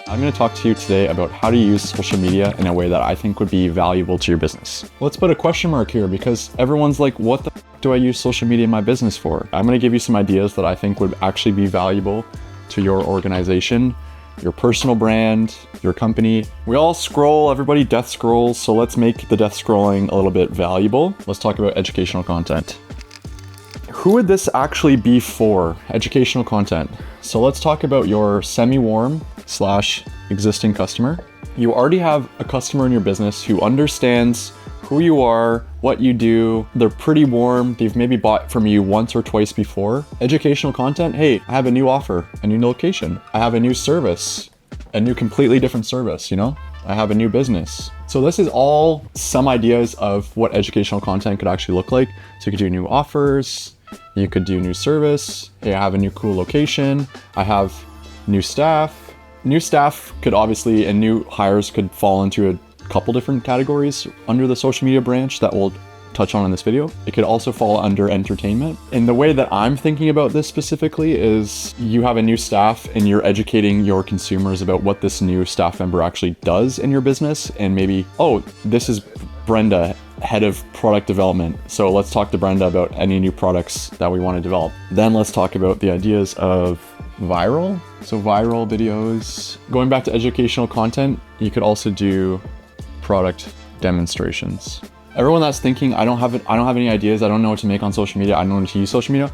I'm going to talk to you today about how to use social media in a way that I think would be valuable to your business. Let's put a question mark here because everyone's like, what the f- do I use social media in my business for? I'm going to give you some ideas that I think would actually be valuable to your organization, your personal brand, your company. We all scroll, everybody death scrolls, so let's make the death scrolling a little bit valuable. Let's talk about educational content. Who would this actually be for? Educational content. So let's talk about your semi-warm / existing customer. You already have a customer in your business who understands who you are, what you do. They're pretty warm. They've maybe bought from you once or twice before. Educational content. Hey, I have a new offer, a new location. I have a new service, a new completely different service, I have a new business. So this is all some ideas of what educational content could actually look like. So you could do new offers. You could do new service. Hey, I have a new cool location. I have new staff. New staff could obviously, and new hires could fall into a couple different categories under the social media branch that we'll touch on in this video. It could also fall under entertainment. And the way that I'm thinking about this specifically is you have a new staff and you're educating your consumers about what this new staff member actually does in your business. And maybe, oh, this is Brenda, head of product development. So let's talk to Brenda about any new products that we want to develop. Then let's talk about the ideas of viral. So viral videos. Going back to educational content, you could also do product demonstrations. Everyone that's thinking, I don't have any ideas, I don't know what to make on social media, I don't know what to use social media.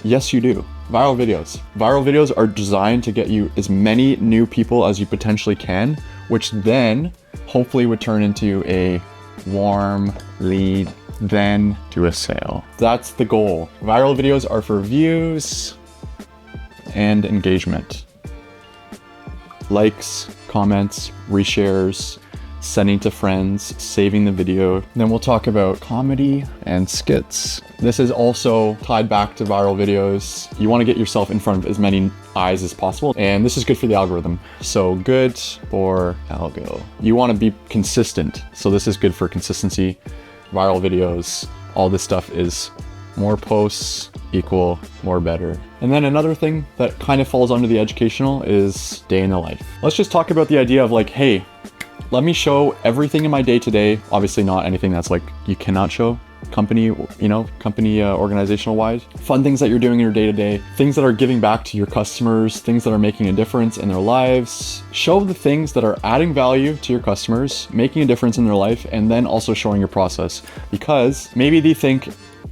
Yes, you do. Viral videos. Viral videos are designed to get you as many new people as you potentially can, which then hopefully would turn into a warm lead, then to a sale. That's the goal. Viral videos are for views and engagement. Likes, comments, reshares, sending to friends, saving the video. Then we'll talk about comedy and skits. This is also tied back to viral videos. You want to get yourself in front of as many eyes as possible, and this is good for the algorithm. So good for algo. You want to be consistent. So this is good for consistency. Viral videos, all this stuff is more posts equal more better. And then another thing that kind of falls under the educational is day in the life. Let's just talk about the idea of like, hey, let me show everything in my day to day. Obviously not anything that's like you cannot show company organizational wide. Fun things that you're doing in your day to day, things that are giving back to your customers, things that are making a difference in their lives. Show the things that are adding value to your customers, making a difference in their life, and then also showing your process. Because maybe they think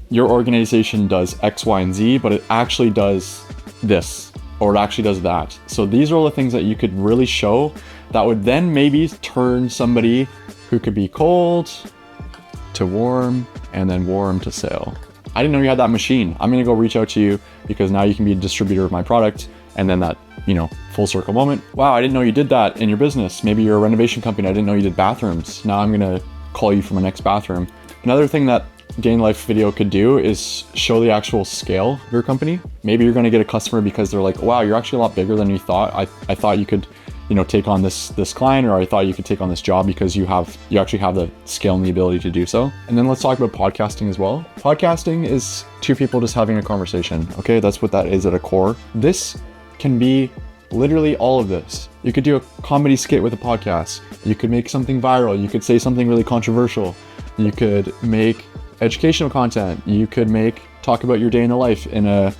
your organization does X, Y, and Z, but it actually does this, or it actually does that. So these are all the things that you could really show that would then maybe turn somebody who could be cold to warm and then warm to sale. I didn't know you had that machine. I'm gonna go reach out to you because now you can be a distributor of my product. And then that, full circle moment. Wow, I didn't know you did that in your business. Maybe you're a renovation company. I didn't know you did bathrooms. Now I'm gonna call you for my next bathroom. Another thing that day in life video could do is show the actual scale of your company. Maybe you're gonna get a customer because they're like, wow, you're actually a lot bigger than you thought. I thought you could take on this client, or I thought you could take on this job because you actually have the skill and the ability to do so. And then let's talk about podcasting as well. Podcasting is two people just having a conversation. Okay, that's what that is at a core. This can be literally all of this. You could do a comedy skit with a podcast. You could make something viral. You could say something really controversial. You could make educational content. You could talk about your day in the life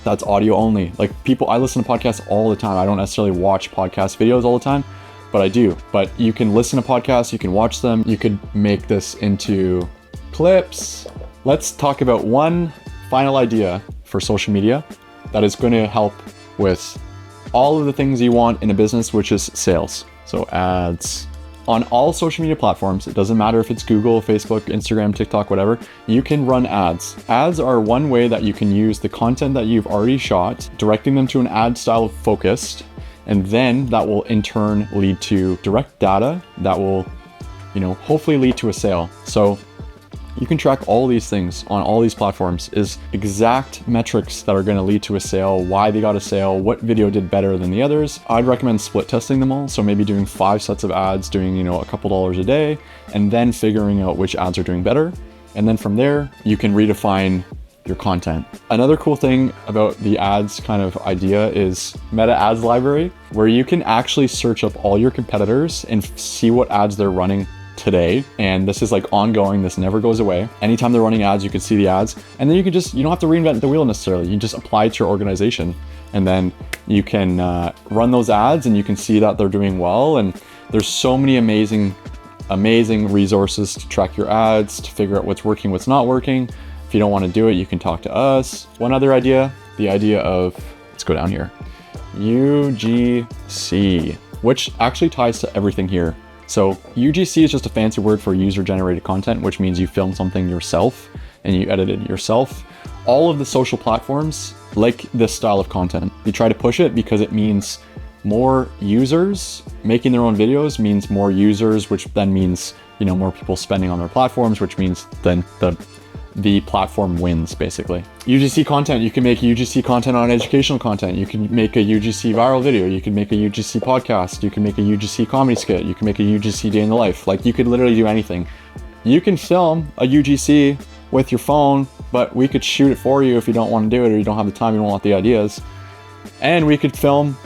that's audio only. Like I listen to podcasts all the time. I don't necessarily watch podcast videos all the time, but I do. But you can listen to podcasts, you can watch them. You could make this into clips. Let's talk about one final idea for social media that is going to help with all of the things you want in a business, which is sales. So ads. On all social media platforms, it doesn't matter if it's Google, Facebook, Instagram, TikTok, whatever, you can run ads. Ads are one way that you can use the content that you've already shot, directing them to an ad style focused, and then that will in turn lead to direct data that will, hopefully lead to a sale. So you can track all these things on all these platforms is exact metrics that are going to lead to a sale, why they got a sale, what video did better than the others. I'd recommend split testing them all. So maybe doing 5 sets of ads, doing, a couple dollars a day, and then figuring out which ads are doing better. And then from there, you can redefine your content. Another cool thing about the ads kind of idea is Meta Ads Library, where you can actually search up all your competitors and see what ads they're running today. And this is like ongoing, this never goes away. Anytime they're running ads, you can see the ads, and then you don't have to reinvent the wheel necessarily. You just apply it to your organization, and then you can run those ads and you can see that they're doing well. And there's so many amazing resources to track your ads, to figure out what's working, what's not working. If you don't want to do it, you can talk to us. One other idea, the idea of, let's go down here, UGC, which actually ties to everything here. So UGC is just a fancy word for user-generated content, which means you film something yourself and you edit it yourself. All of the social platforms like this style of content. You try to push it because it means more users. Making their own videos means more users, which then means, more people spending on their platforms, which means then the platform wins, basically. UGC content, you can make UGC content on educational content. You can make a UGC viral video. You can make a UGC podcast. You can make a UGC comedy skit. You can make a UGC day in the life. Like, you could literally do anything. You can film a UGC with your phone, but we could shoot it for you if you don't want to do it, or you don't have the time, you don't want the ideas. And we could film,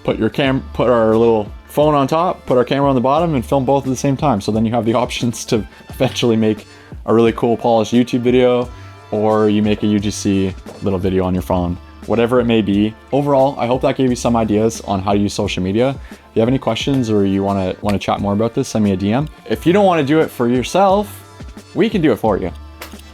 put our little phone on top, put our camera on the bottom, and film both at the same time. So then you have the options to eventually make a really cool polished YouTube video, or you make a UGC little video on your phone, whatever it may be. Overall, I hope that gave you some ideas on how to use social media. If you have any questions or you want to chat more about this, send me a DM. If you don't want to do it for yourself, we can do it for you.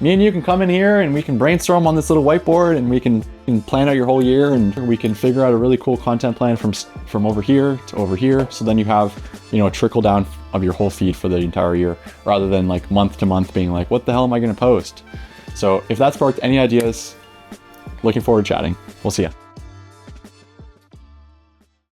Me and you can come in here and we can brainstorm on this little whiteboard, and we can plan out your whole year, and we can figure out a really cool content plan from over here to over here. So then you have, a trickle down of your whole feed for the entire year, rather than like month to month being like, what the hell am I going to post? So if that sparked any ideas, looking forward to chatting. We'll see ya.